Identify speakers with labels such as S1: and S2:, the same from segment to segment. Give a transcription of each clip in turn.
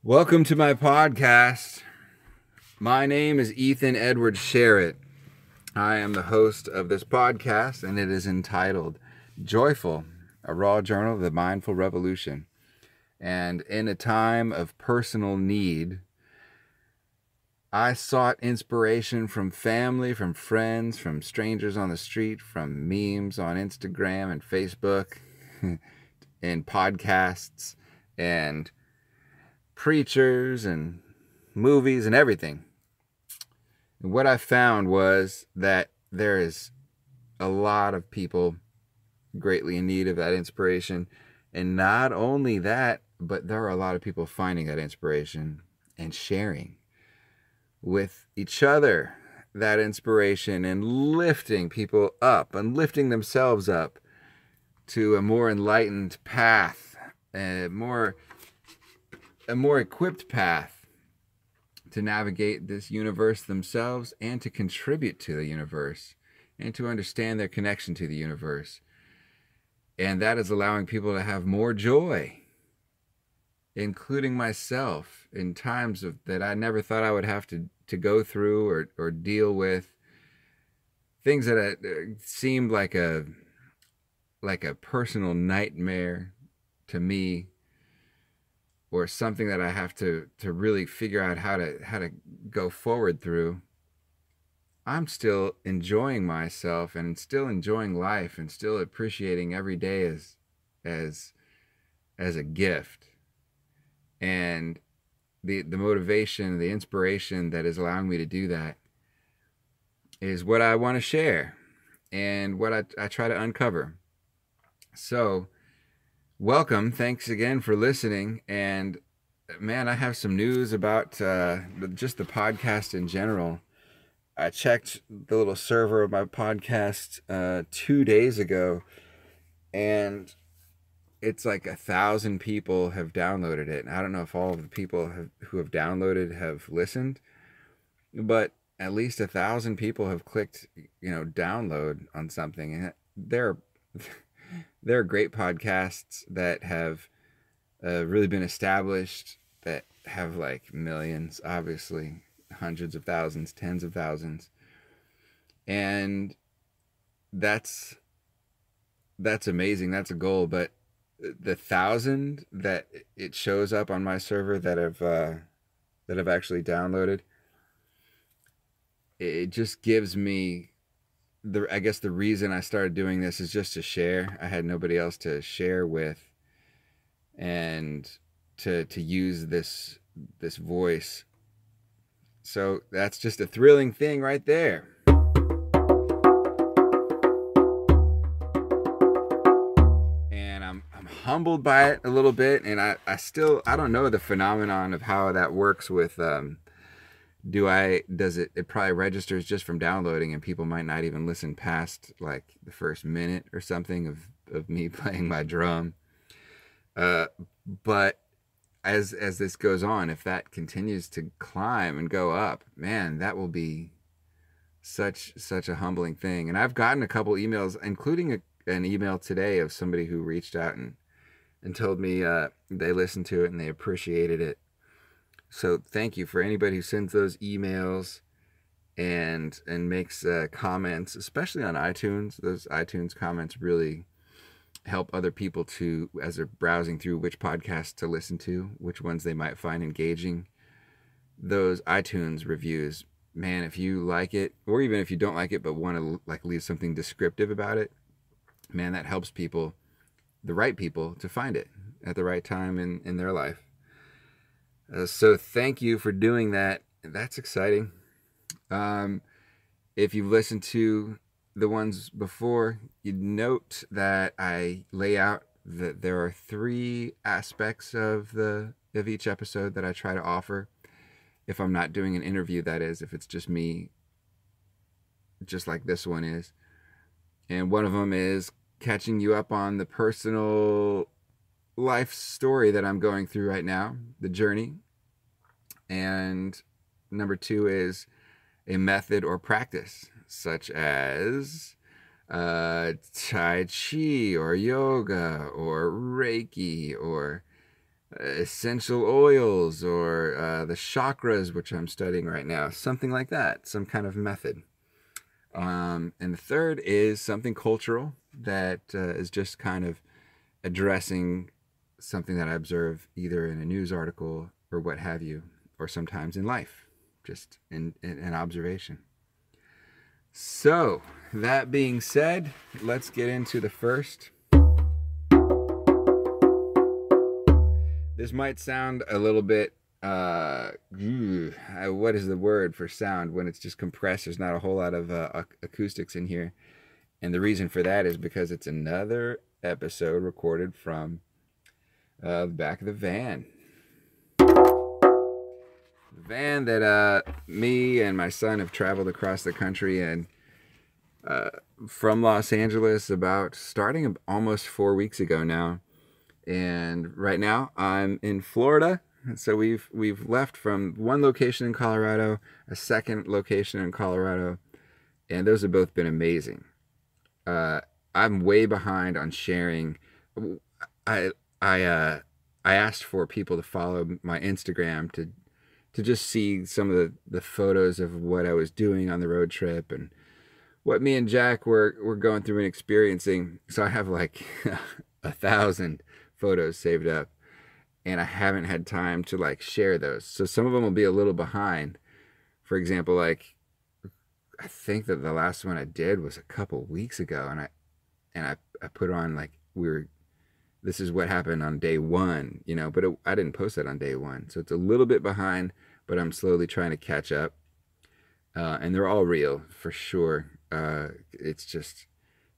S1: Welcome to my podcast. My name is Ethan Edward Sherritt. I am the host of this podcast, and it is entitled Joyful, a Raw Journal of the Mindful Revolution. And in a time of personal need, I sought inspiration from family, from friends, from strangers on the street, from memes on Instagram and Facebook, and podcasts, and preachers and movies and everything. And what I found was that there is a lot of people greatly in need of that inspiration. And not only that, but there are a lot of people finding that inspiration and sharing with each other that inspiration and lifting people up and lifting themselves up to a more enlightened path, a more equipped path to navigate this universe themselves and to contribute to the universe and to understand their connection to the universe. And that is allowing people to have more joy, including myself, in times that I never thought I would have to go through or deal with. Things that seemed like a personal nightmare to me, or something that I have to really figure out how to go forward through. I'm still enjoying myself and still enjoying life and still appreciating every day as a gift. And the motivation, the inspiration that is allowing me to do that is what I want to share and what I try to uncover. So welcome. Thanks again for listening. And man, I have some news about just the podcast in general. I checked the little server of my podcast 2 days ago, and it's like 1,000 people have downloaded it. And I don't know if all of the people who have downloaded have listened, but at least 1,000 people have clicked, download on something. And there are great podcasts that have really been established, that have like millions, obviously, hundreds of thousands, tens of thousands. And that's amazing. That's a goal. But the 1,000 that it shows up on my server that have actually downloaded, it just gives me I guess the reason I started doing this is just to share. I had nobody else to share with, and to use this voice. So that's just a thrilling thing right there. And I'm humbled by it a little bit, and I don't know the phenomenon of how that works with it probably registers just from downloading, and people might not even listen past like the first minute or something of me playing my drum. But as this goes on, if that continues to climb and go up, man, that will be such a humbling thing. And I've gotten a couple emails, including an email today of somebody who reached out and told me they listened to it and they appreciated it. So thank you for anybody who sends those emails and makes comments, especially on iTunes. Those iTunes comments really help other people to, as they're browsing through which podcasts to listen to, which ones they might find engaging. Those iTunes reviews, man, if you like it, or even if you don't like it but want to like leave something descriptive about it, man, that helps people, the right people, to find it at the right time in their life. So thank you for doing that. That's exciting. If you've listened to the ones before, you'd note that I lay out that there are 3 aspects of each episode that I try to offer. If I'm not doing an interview, that is, if it's just me, just like this one is. And one of them is catching you up on the personal life story that I'm going through right now, the journey. And number 2 is a method or practice, such as Tai Chi or yoga or Reiki or essential oils, or the chakras, which I'm studying right now, something like that, some kind of method. And the third is something cultural that is just kind of addressing something that I observe either in a news article or what have you, or sometimes in life, just in an observation. So, that being said, let's get into the first. This might sound a little bit, what is the word for sound when it's just compressed? There's not a whole lot of acoustics in here. And the reason for that is because it's another episode recorded from the back of the van. The van that me and my son have traveled across the country and from Los Angeles about starting almost 4 weeks ago now. And right now I'm in Florida. So we've left from one location in Colorado, a second location in Colorado, and those have both been amazing. I'm way behind on sharing. I asked for people to follow my Instagram to just see some of the photos of what I was doing on the road trip and what me and Jack were going through and experiencing. So I have like 1,000 photos saved up, and I haven't had time to like share those. So some of them will be a little behind. For example, like I think that the last one I did was a couple weeks ago, and I put on like this is what happened on day one, but I didn't post that on day one. So it's a little bit behind, but I'm slowly trying to catch up. And they're all real for sure. It's just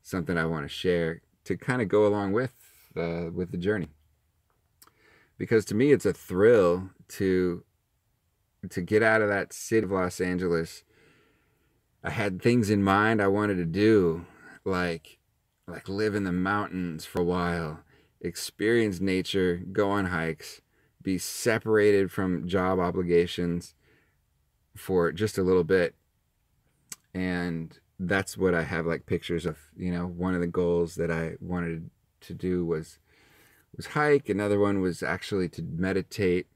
S1: something I want to share to kind of go along with the journey. Because to me, it's a thrill to get out of that city of Los Angeles. I had things in mind I wanted to do, like live in the mountains for a while, experience nature, go on hikes, be separated from job obligations for just a little bit. And that's what I have like pictures of. One of the goals that I wanted to do was hike. Another one was actually to meditate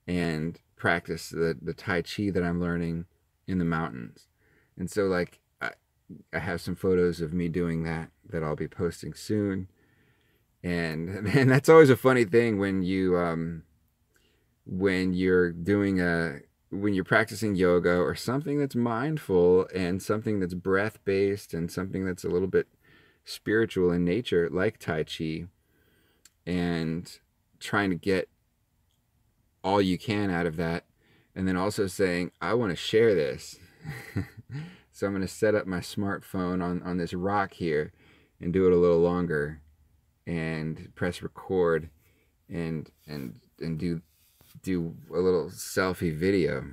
S1: and practice the Tai Chi that I'm learning in the mountains. And so like I have some photos of me doing that I'll be posting soon. And that's always a funny thing when you're practicing yoga or something that's mindful and something that's breath based and something that's a little bit spiritual in nature, like Tai Chi, and trying to get all you can out of that, and then also saying, I want to share this. So I'm going to set up my smartphone on this rock here and do it a little longer and press record and do a little selfie video.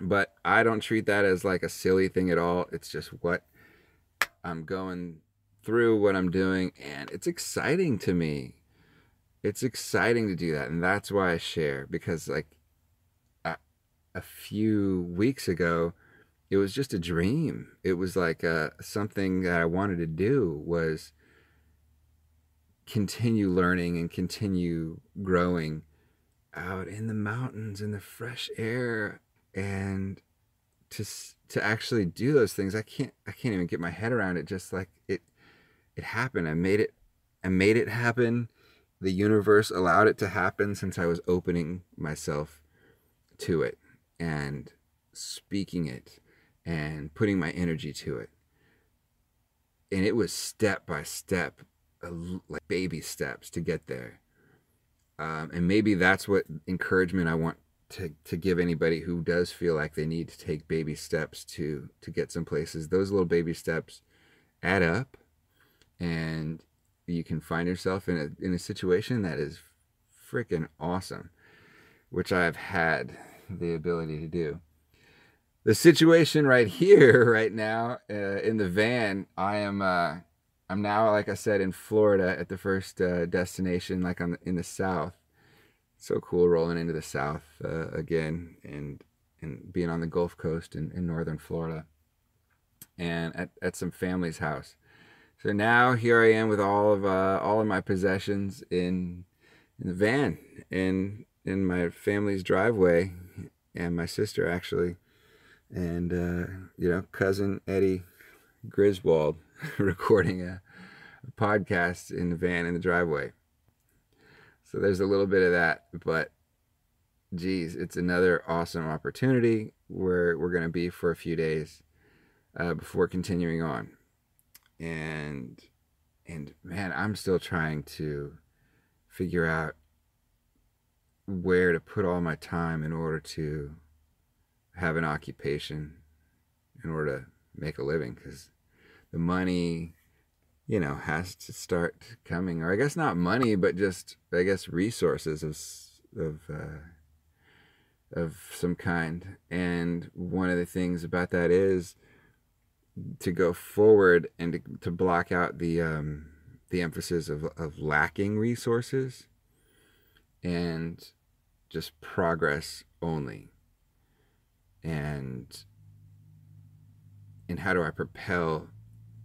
S1: But I don't treat that as like a silly thing at all. It's just what I'm going through, what I'm doing, and it's exciting to me. It's exciting to do that, and that's why I share, because like a few weeks ago, it was just a dream. It was like something that I wanted to do was continue learning and continue growing out in the mountains in the fresh air, and to actually do those things. I can't even get my head around it. Just like it happened. I made it happen. The universe allowed it to happen since I was opening myself to it and speaking it and putting my energy to it. And it was step by step, like baby steps to get there. And maybe that's what encouragement I want to give anybody who does feel like they need to take baby steps to get some places. Those little baby steps add up, and you can find yourself in a situation that is freaking awesome, which I've had the ability to do. The situation right here, right now, in the van, I'm now, like I said, in Florida at the first destination, like in the South. So cool rolling into the South again, and being on the Gulf Coast in northern Florida, and at some family's house. So now here I am with all of my possessions in in the van in my family's driveway, and my sister actually, and cousin Eddie Griswold recording a podcast in the van in the driveway. So there's a little bit of that, but geez, it's another awesome opportunity where we're going to be for a few days before continuing on. And man, I'm still trying to figure out where to put all my time in order to have an occupation, in order to make a living, because the money, has to start coming. Or I guess not money, but just, I guess, resources of some kind. And one of the things about that is to go forward and to block out the emphasis of lacking resources and just progress only. And how do I propel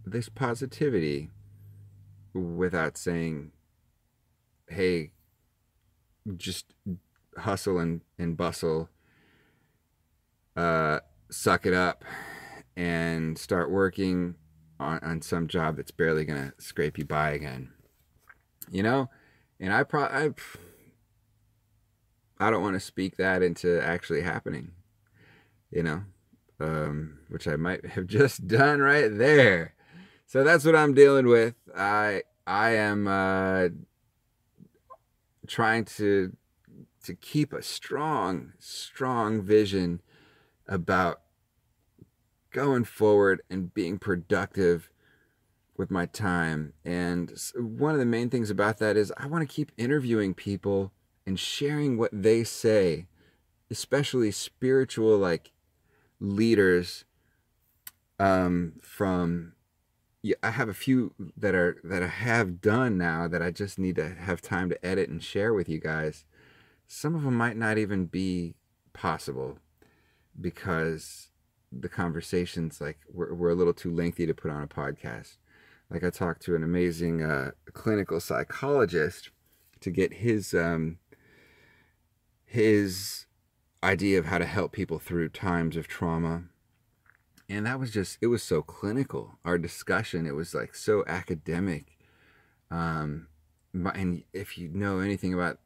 S1: this positivity without saying, hey, just hustle and bustle, suck it up and start working on some job that's barely gonna scrape you by again, and I don't want to speak that into actually happening, which I might have just done right there. So that's what I'm dealing with. I am trying to keep a strong vision about going forward and being productive with my time. And one of the main things about that is I want to keep interviewing people and sharing what they say, especially spiritual leaders. I have a few that I have done now that I just need to have time to edit and share with you guys. Some of them might not even be possible because the conversations were a little too lengthy to put on a podcast. I talked to an amazing clinical psychologist to get his idea of how to help people through times of trauma. And that was it was so clinical. Our discussion, it was so academic. And if you know anything about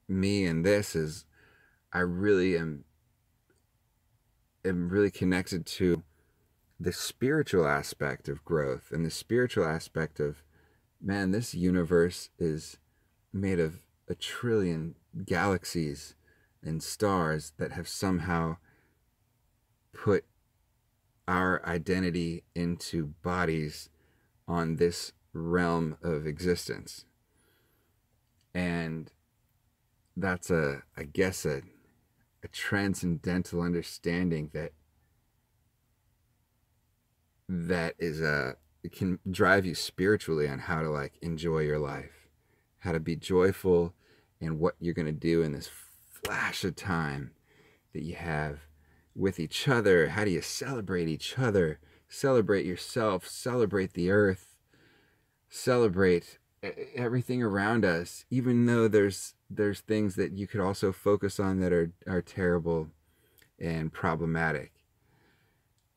S1: me and this, is I really am really connected to the spiritual aspect of growth and the spiritual aspect of, man, this universe is made of 1 trillion galaxies and stars that have somehow put our identity into bodies on this realm of existence. And that's I guess a transcendental understanding that is it can drive you spiritually on how to enjoy your life, how to be joyful in what you're going to do in this flash of time that you have with each other. How do you celebrate each other, celebrate yourself, celebrate the earth, celebrate everything around us, even though there's things that you could also focus on that are terrible and problematic.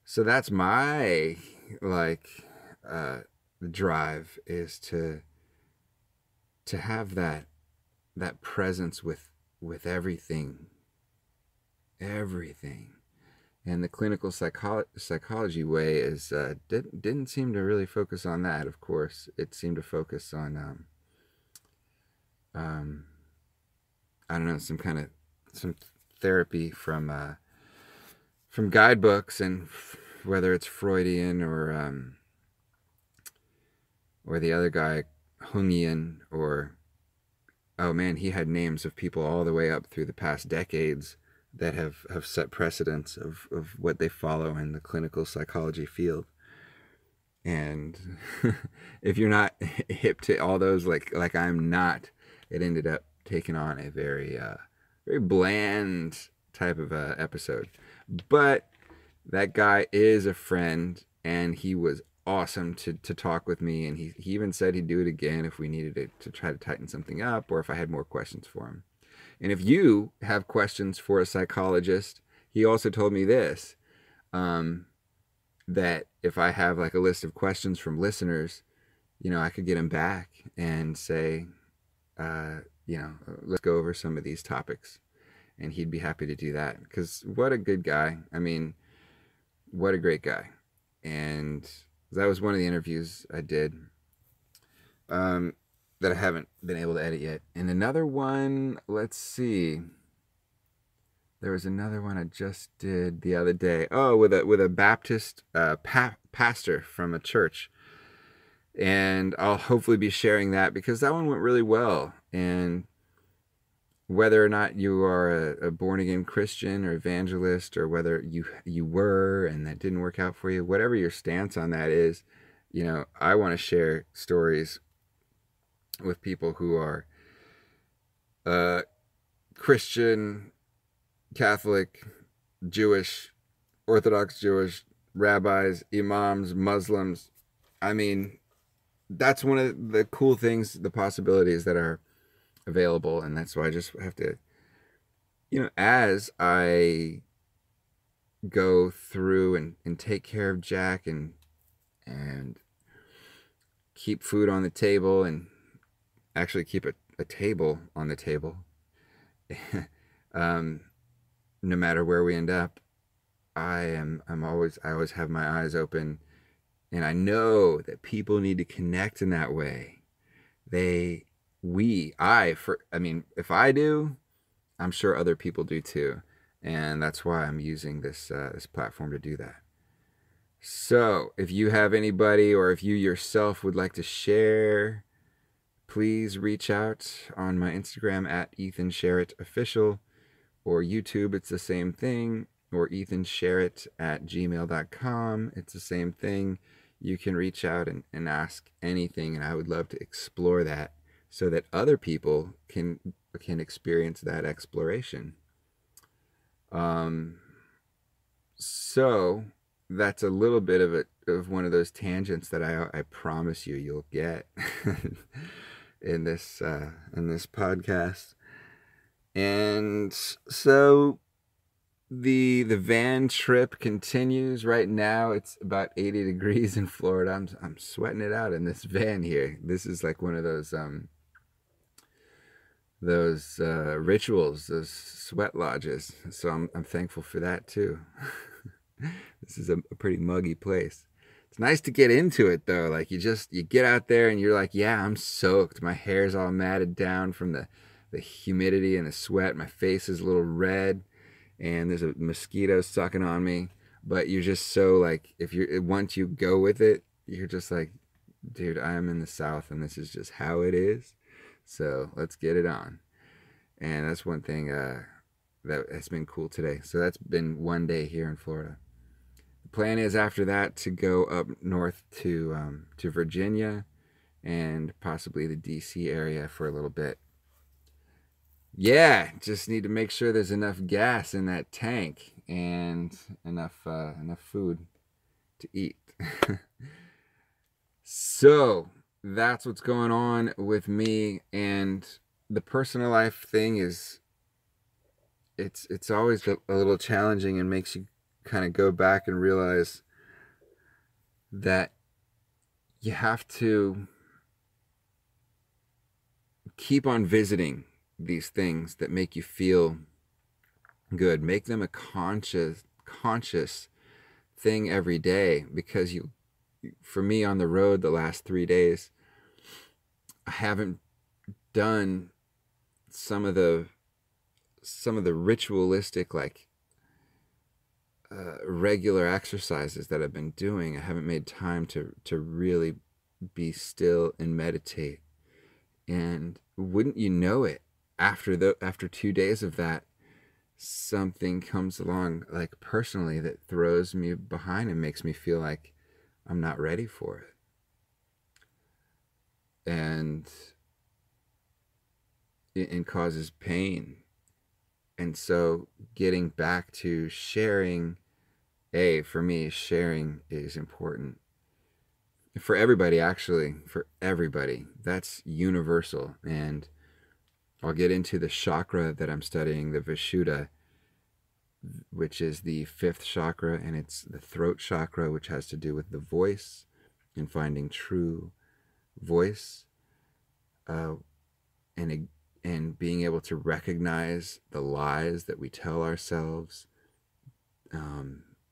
S1: So that's my drive, is to have that presence with everything. And the clinical psychology way is didn't seem to really focus on that. Of course, it seemed to focus on I don't know, some therapy from guidebooks, and whether it's Freudian or the other guy, Jungian, or, oh man, he had names of people all the way up through the past decades that have set precedents of what they follow in the clinical psychology field. And if you're not hip to all those, like I'm not, it ended up taking on a very bland type of episode. But that guy is a friend, and he was awesome to talk with me, and he even said he'd do it again if we needed it to try to tighten something up, or if I had more questions for him. And if you have questions for a psychologist, he also told me this, that if I have like a list of questions from listeners, I could get him back and say, let's go over some of these topics. And he'd be happy to do that, because what a good guy. I mean, what a great guy. And that was one of the interviews I did, that I haven't been able to edit yet. And another one, let's see. There was another one I just did the other day. Oh, with a Baptist pastor from a church. And I'll hopefully be sharing that, because that one went really well. And whether or not you are a born-again Christian or evangelist, or whether you were and that didn't work out for you, whatever your stance on that is, I want to share stories with people who are Christian, Catholic, Jewish, Orthodox Jewish, rabbis, imams, Muslims. I mean, that's one of the cool things, the possibilities that are available. And that's why I just have to, as I go through and take care of Jack and keep food on the table, and actually keep a table on the table, no matter where we end up, I always have my eyes open, and I know that people need to connect in that way. If I do, I'm sure other people do too. And that's why I'm using this platform to do that. So if you have anybody, or if you yourself would like to share, please reach out on my Instagram at Ethan Sherritt Official, or YouTube, it's the same thing, or ethansherritt@gmail.com. It's the same thing. You can reach out and ask anything, and I would love to explore that, so that other people can experience that exploration. So that's a little bit of one of those tangents that I promise you'll get in this podcast. And so the van trip continues. Right now it's about 80 degrees in Florida. I'm sweating it out in this van here. This is like one of those rituals, those sweat lodges. So I'm thankful for that too. This is a pretty muggy place. It's nice to get into it though. Like you get out there and you're like, yeah, I'm soaked. My hair's all matted down from the humidity and the sweat. My face is a little red, and there's a mosquito sucking on me. But you're just so like, once you go with it, you're just like, dude, I am in the South, and this is just how it is. So let's get it on. And that's one thing that has been cool today. So that's been one day here in Florida. The plan is after that to go up north to Virginia, and possibly the DC area for a little bit. Yeah, just need to make sure there's enough gas in that tank and enough food to eat. So that's what's going on with me. And the personal life thing is, it's always a little challenging, and makes you kind of go back and realize that you have to keep on visiting these things that make you feel good. Make them a conscious thing every day, because for me on the road the last 3 days, I haven't done some of the ritualistic, like regular exercises that I've been doing. I haven't made time to really be still and meditate. And wouldn't you know it, after 2 days of that, something comes along, like personally, that throws me behind and makes me feel like I'm not ready for it, and causes pain. And so getting back to sharing, for me, sharing is important. for everybody, actually, for everybody. That's universal. And I'll get into the chakra that I'm studying, the Vishuddha, which is the fifth chakra, and it's the throat chakra, which has to do with the voice and finding true voice, uh, and being able to recognize the lies that we tell ourselves,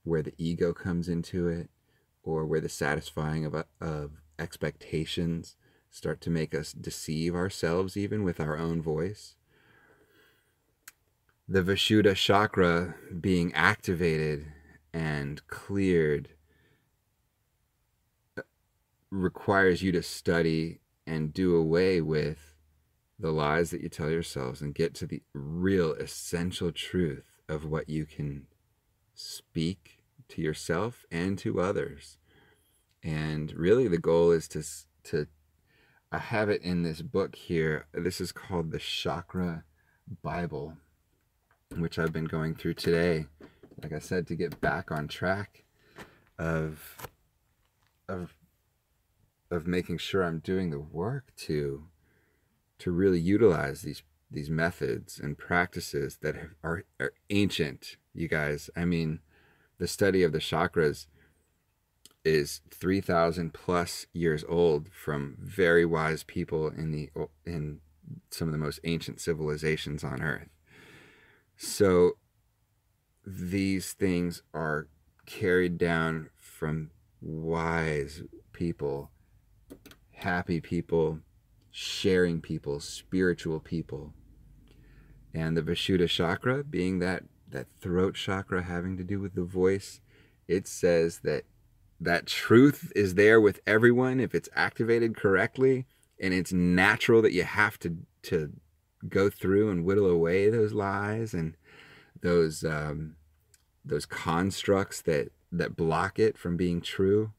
S1: where the ego comes into it, or where the satisfying of expectations start to make us deceive ourselves even with our own voice. The Vishuddha chakra being activated and cleared requires you to study and do away with the lies that you tell yourselves and get to the real essential truth of what you can speak to yourself and to others. And really the goal is to I have it in this book here. This is called the Chakra Bible, which I've been going through today, like I said, to get back on track of making sure I'm doing the work to really utilize these methods and practices that are ancient, you guys. I mean, the study of the chakras is 3,000 plus years old from very wise people in some of the most ancient civilizations on Earth. So these things are carried down from wise people, happy people, sharing people, spiritual people. And the Vishuddha chakra, being that throat chakra having to do with the voice, it says that truth is there with everyone if it's activated correctly, and it's natural that you have to go through and whittle away those lies and those constructs that block it from being true.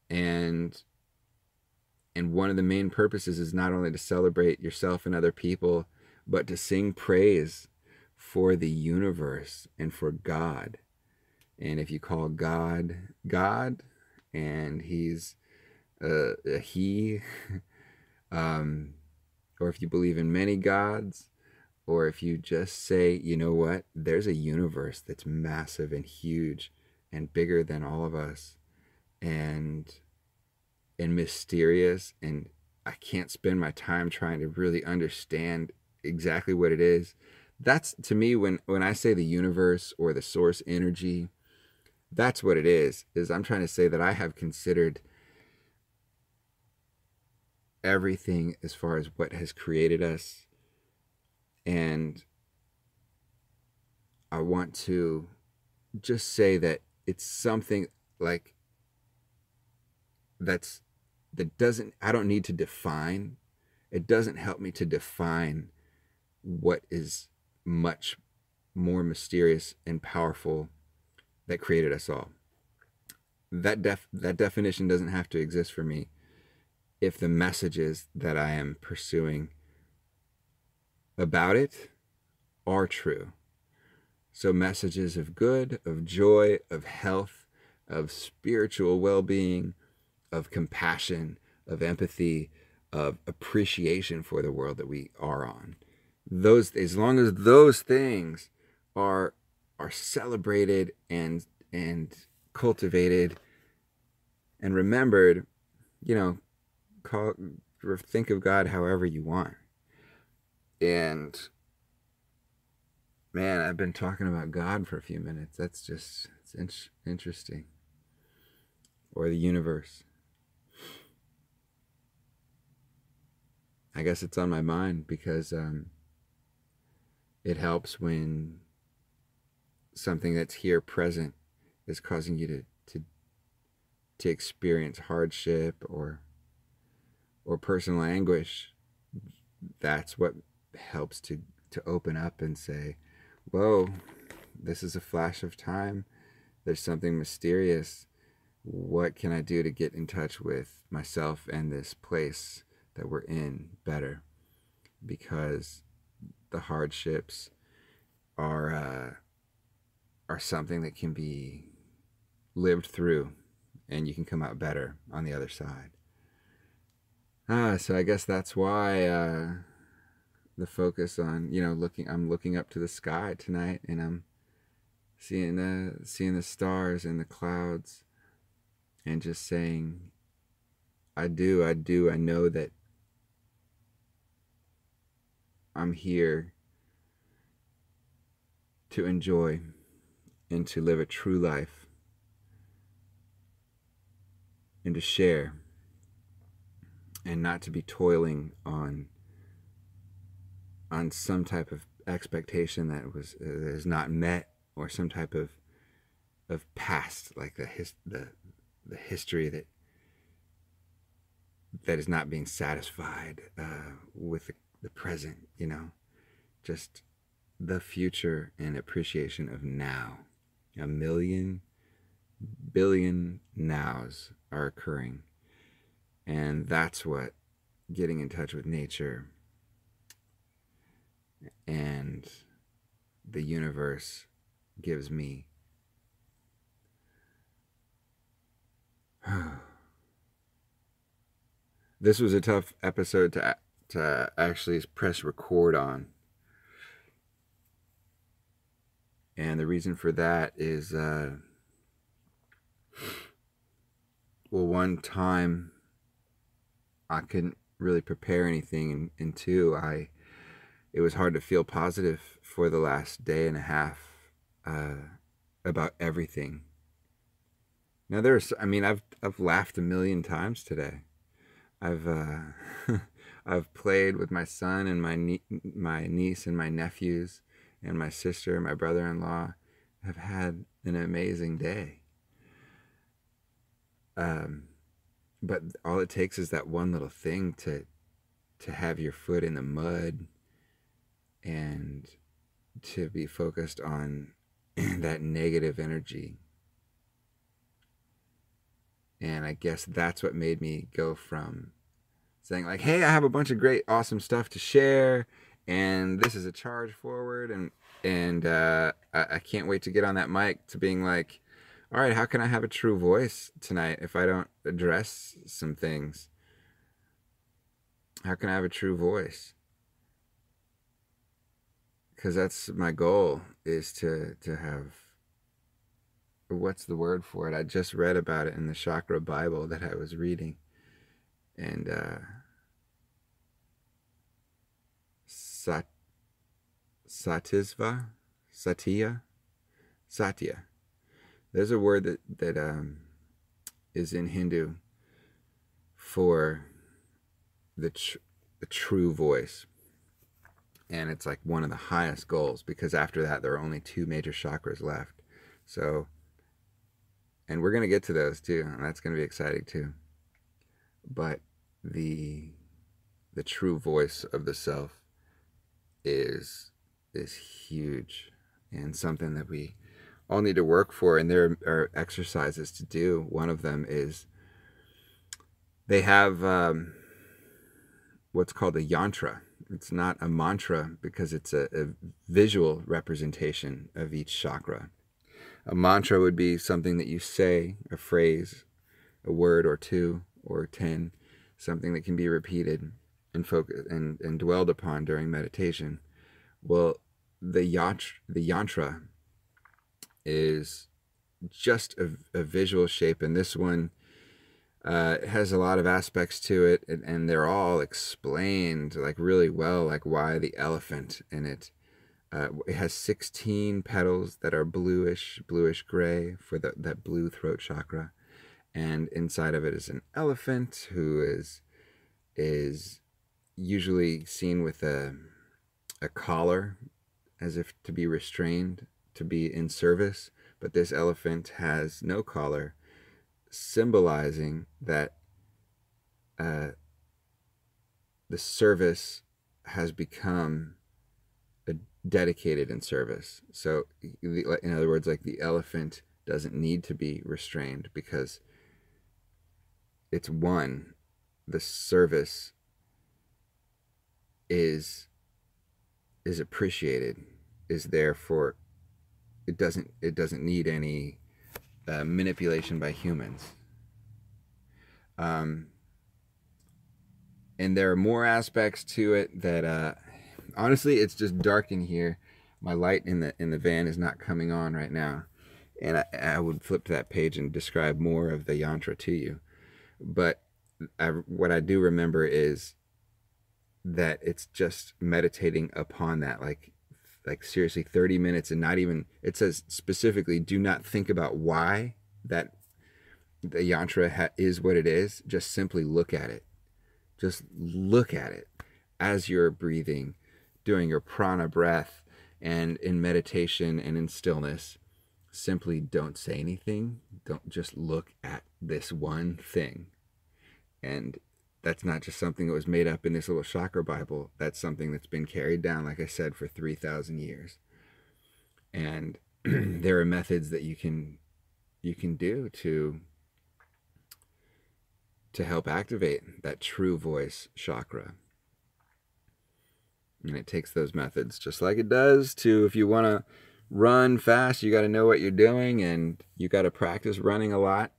S1: And one of the main purposes is not only to celebrate yourself and other people, but to sing praise for the universe and for God. And if you call God God, and he's a he, or if you believe in many gods, or if you just say, you know what, there's a universe that's massive and huge and bigger than all of us, and mysterious, and I can't spend my time trying to really understand exactly what it is. That's, to me, when I say the universe or the source energy, that's what it is I'm trying to say that I have considered everything as far as what has created us, and I want to just say that it's something like that doesn't, I don't need to define. It doesn't help me to define what is much more mysterious and powerful that created us all. That definition doesn't have to exist for me if the messages that I am pursuing about it are true. So messages of good, of joy, of health, of spiritual well-being, of compassion, of empathy, of appreciation for the world that we are on. Those, as long as those things are celebrated and cultivated and remembered, you know, think of God however you want. And man, I've been talking about God for a few minutes. That's just, it's interesting. Or the universe. I guess it's on my mind because it helps when something that's here present is causing you to experience hardship or personal anguish. That's what helps to open up and say, whoa, this is a flash of time. There's something mysterious. What can I do to get in touch with myself and this place that we're in better? Because the hardships are something that can be lived through and you can come out better on the other side. So I guess that's why the focus on, I'm looking up to the sky tonight, and I'm seeing the stars and the clouds, and just saying, I know that I'm here to enjoy and to live a true life and to share, and not to be toiling on some type of expectation that is not met, or some type of past, like the history that is not being satisfied with the present. Just the future and appreciation of now. 1,000,000,000,000 billion nows are occurring, and that's what getting in touch with nature and the universe gives me. This was a tough episode to actually press record on. And the reason for that is, well, one time I couldn't really prepare anything, and two, it was hard to feel positive for the last day and a half about everything. Now I've laughed 1,000,000 times today. I've I've played with my son and my niece and my nephews and my sister and my brother-in-law. Have had an amazing day. But all it takes is that one little thing to have your foot in the mud and to be focused on that negative energy. And I guess that's what made me go from saying like, hey, I have a bunch of great, awesome stuff to share, and this is a charge forward, and I can't wait to get on that mic, to being like, all right, how can I have a true voice tonight if I don't address some things? How can I have a true voice? Because that's my goal, is to have, what's the word for it? I just read about it in the Chakra Bible that I was reading. And Satya. There's a word that is in Hindu for the true voice. And it's like one of the highest goals, because after that there are only 2 major chakras left. So, and we're going to get to those too, and that's going to be exciting too. But the true voice of the self is huge, and something that we all need to work for, and there are exercises to do. One of them is they have what's called a yantra. It's not a mantra, because it's a visual representation of each chakra. A mantra would be something that you say, a phrase, a word or 2 or 10, something that can be repeated and focused and dwelled upon during meditation. Well, the yantra is just a visual shape, and this one has a lot of aspects to it, and they're all explained like really well, like why the elephant in it. It has 16 petals that are bluish gray for that blue throat chakra, and inside of it is an elephant who is usually seen with a collar, as if to be restrained, to be in service. But this elephant has no collar, symbolizing that the service has become dedicated in service. So in other words, like, the elephant doesn't need to be restrained, because it's one. The service is appreciated, is there for, it doesn't need any manipulation by humans. Um, and there are more aspects to it that honestly, it's just dark in here. My light in the van is not coming on right now, and I would flip to that page and describe more of the yantra to you. But what I do remember is that it's just meditating upon that, like seriously 30 minutes, and not even, it says specifically, do not think about why that the yantra is what it is. Just simply look at it. Just look at it as you're breathing, doing your prana breath, and in meditation and in stillness. Simply don't say anything. Don't, just look at this one thing. And that's not just something that was made up in this little chakra Bible. That's something that's been carried down, like I said, for 3,000 years. And there are methods that you can do to help activate that true voice chakra. And it takes those methods, just like it does to, if you want to run fast, you got to know what you're doing, and you got to practice running a lot.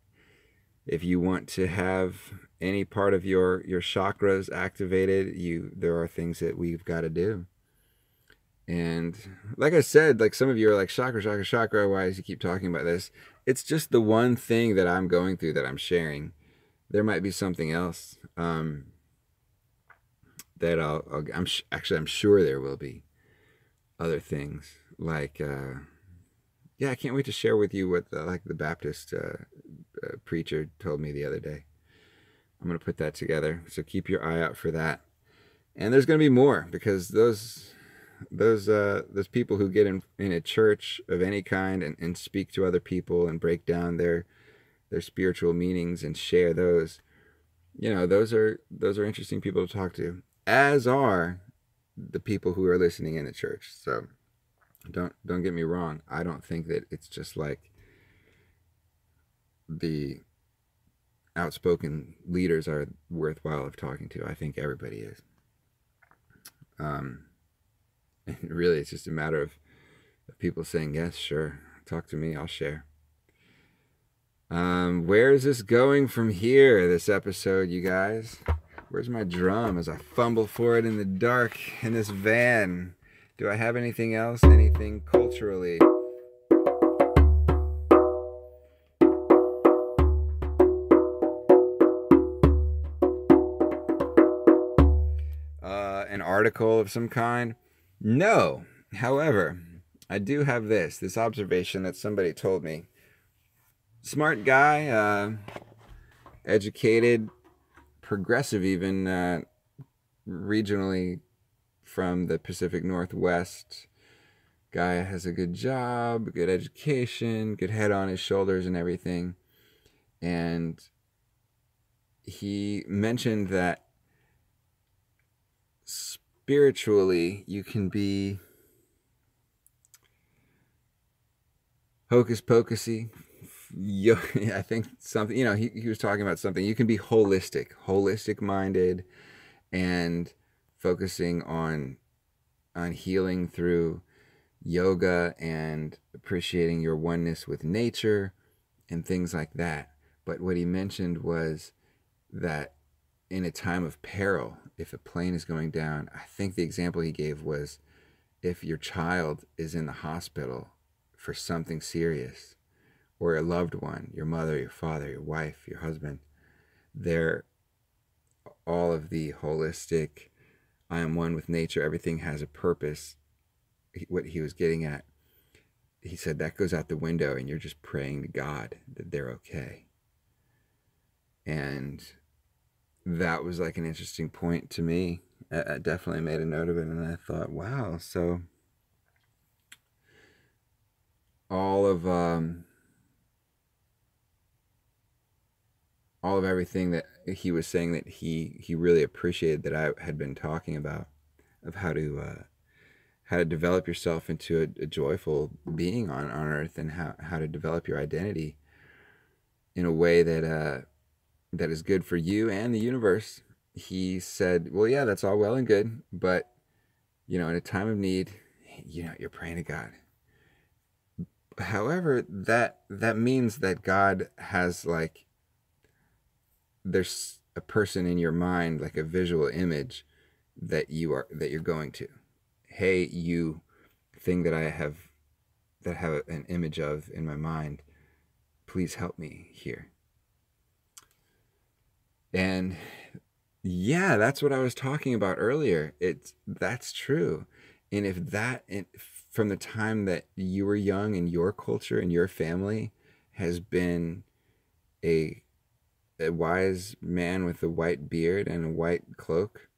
S1: If you want to have any part of your chakras activated, there are things that we've got to do. And like I said, like some of you are like, chakra, chakra, chakra, why does he keep talking about this? It's just the one thing that I'm going through that I'm sharing. There might be something else that I'm sure there will be other things, like yeah, I can't wait to share with you what the Baptist preacher told me the other day. I'm going to put that together, so keep your eye out for that. And there's going to be more, because those people who get in a church of any kind and speak to other people and break down their spiritual meanings and share those, those are interesting people to talk to, as are the people who are listening in the church. So don't get me wrong. I don't think that it's just like the outspoken leaders are worthwhile of talking to. I think everybody is. And really, it's just a matter of people saying, yes, sure, talk to me, I'll share. Where is this going from here, this episode, you guys? Where's my drum as I fumble for it in the dark in this van? Do I have anything else? Anything culturally? An article of some kind? No. However, I do have this observation that somebody told me. Smart guy, educated, progressive even, regionally from the Pacific Northwest. Guy has a good job, good education, good head on his shoulders and everything. And he mentioned that spiritually you can be hocus pocusy. I think something, he was talking about something. You can be holistic minded, and focusing on healing through yoga and appreciating your oneness with nature and things like that. But what he mentioned was that in a time of peril, if a plane is going down, I think the example he gave was if your child is in the hospital for something serious, or a loved one, your mother, your father, your wife, your husband, they're all of the holistic, I am one with nature, everything has a purpose. What he was getting at, he said that goes out the window, and you're just praying to God that they're okay. And that was like an interesting point to me. I definitely made a note of it, and I thought, wow, so all of everything that he was saying that he really appreciated that I had been talking about, of how to develop yourself into a joyful being on earth, and how to develop your identity in a way that is good for you and the universe. He said, well, yeah, that's all well and good, but in a time of need, you're praying to God. However, that means that God has like there's a person in your mind, like a visual image that you're going to. Hey, you thing that I have an image of in my mind, please help me here. And yeah, that's what I was talking about earlier. That's true. And if that, from the time that you were young, and your culture and your family has been a wise man with a white beard and a white cloak,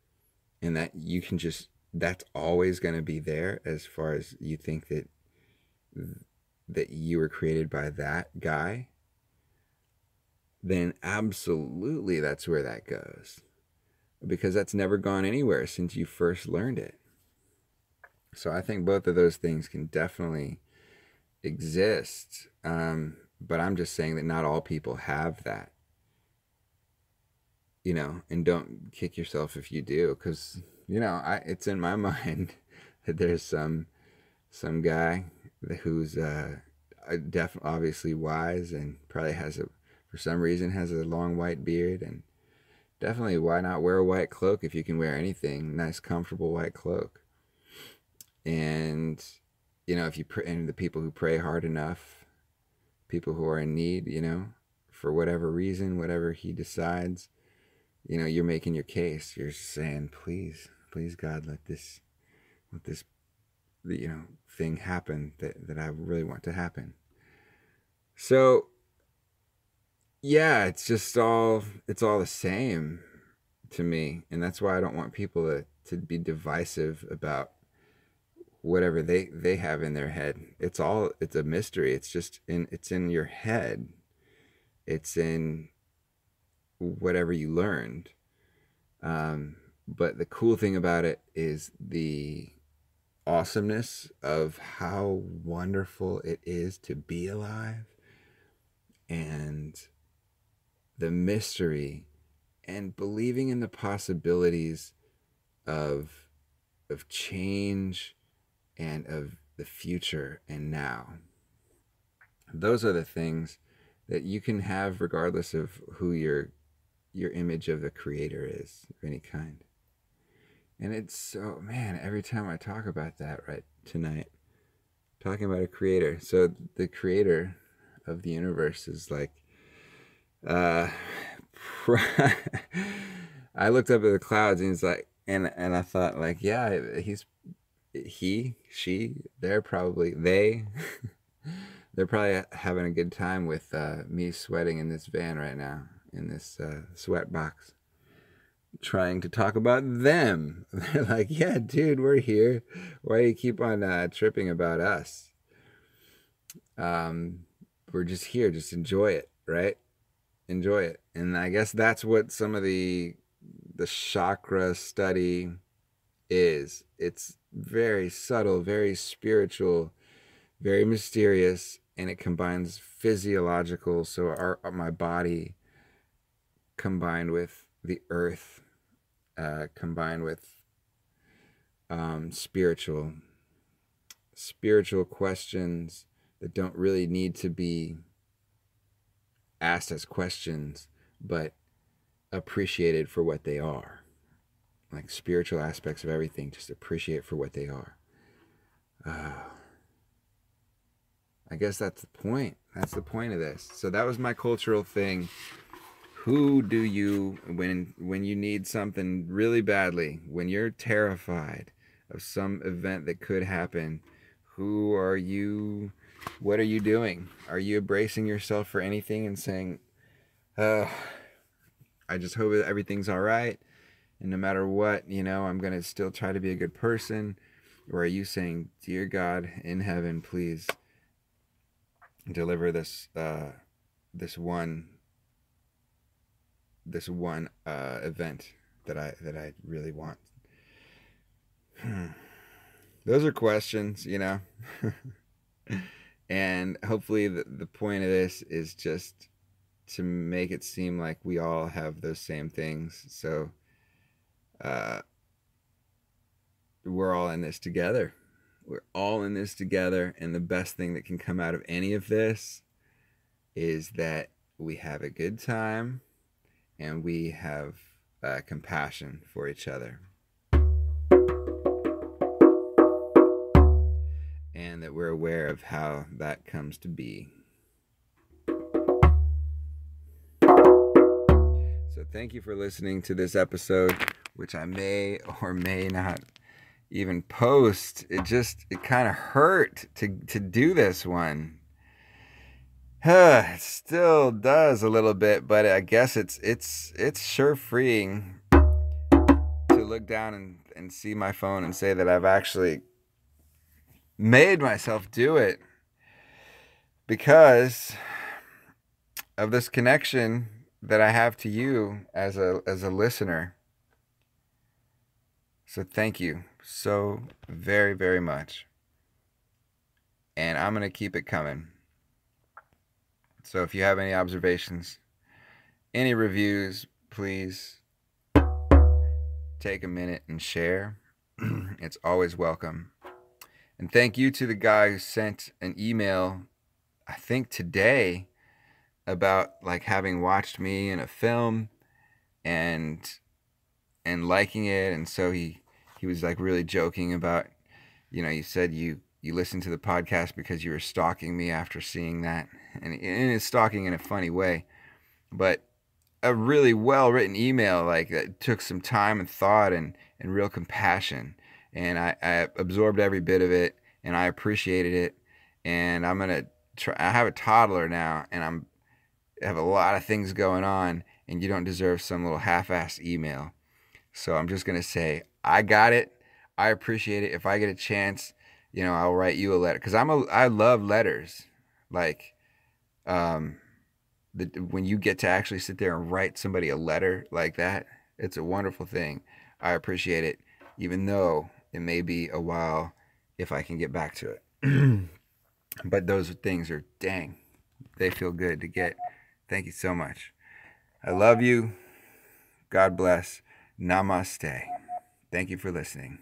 S1: and that you can just, that's always going to be there, as far as you think that you were created by that guy, then absolutely that's where that goes, because that's never gone anywhere since you first learned it. So I think both of those things can definitely exist. But I'm just saying that not all people have that, and don't kick yourself if you do, because, it's in my mind that there's some guy who's definitely obviously wise, and probably for some reason has a long white beard, and definitely, why not wear a white cloak if you can wear anything? Nice, comfortable white cloak. And, if you and the people who pray hard enough, people who are in need, for whatever reason, whatever he decides, you're making your case. You're saying, please, please, God, let this thing happen that I really want to happen. So, yeah, it's all the same to me. And that's why I don't want people to be divisive about whatever they have in their head. It's a mystery. It's in your head. It's in whatever you learned. But the cool thing about it is the awesomeness of how wonderful it is to be alive, and the mystery, and believing in the possibilities of change, and of the future and now. Those are the things that you can have regardless of who your image of the creator is of any kind. And it's so, man, every time I talk about that right tonight, talking about a creator. So the creator of the universe is like, I looked up at the clouds, and it's like, and I thought, like, yeah, they're probably they're probably having a good time with me sweating in this van right now, in this sweat box, trying to talk about them. They're like, yeah, dude, we're here. Why do you keep on tripping about us? We're just here. Just enjoy it, right? Enjoy it. And I guess that's what some of the chakra study is. It's very subtle, very spiritual, very mysterious, and it combines physiological, so my body, combined with the earth, combined with spiritual questions that don't really need to be asked as questions, but appreciated for what they are. Like spiritual aspects of everything, just appreciate for what they are. I guess that's the point. That's the point of this. So that was my cultural thing. Who do you, when you need something really badly, when you're terrified of some event that could happen, who are you? What are you doing? Are you embracing yourself for anything and saying, I just hope that everything's all right, and no matter what, I'm going to still try to be a good person? Or are you saying, dear God in heaven, please deliver this one event that I really want? Those are questions, and hopefully the point of this is just to make it seem like we all have those same things. So we're all in this together. We're all in this together, and the best thing that can come out of any of this is that we have a good time, and we have compassion for each other, and that we're aware of how that comes to be. So thank you for listening to this episode, which I may or may not even post. It kind of hurt to do this one. It still does a little bit, but I guess it's sure freeing to look down and see my phone and say that I've actually made myself do it because of this connection that I have to you as a listener. So thank you so very, very much. And I'm going to keep it coming. So if you have any observations, any reviews, please take a minute and share. It's always welcome. And thank you to the guy who sent an email, I think today, about like having watched me in a film and liking it. And so he was like really joking about, you said you listened to the podcast because you were stalking me after seeing that. And it's stalking in a funny way, but a really well-written email, like that took some time and thought and real compassion. And I absorbed every bit of it, and I appreciated it. And I'm going to try. I have a toddler now, and I have a lot of things going on, and you don't deserve some little half-assed email. So I'm just going to say, I got it. I appreciate it. If I get a chance, I'll write you a letter. Because I love letters. Like, when you get to actually sit there and write somebody a letter like that, it's a wonderful thing. I appreciate it, even though it may be a while if I can get back to it. But those things are, dang, they feel good to get. Thank you so much. I love you. God bless. Namaste. Thank you for listening.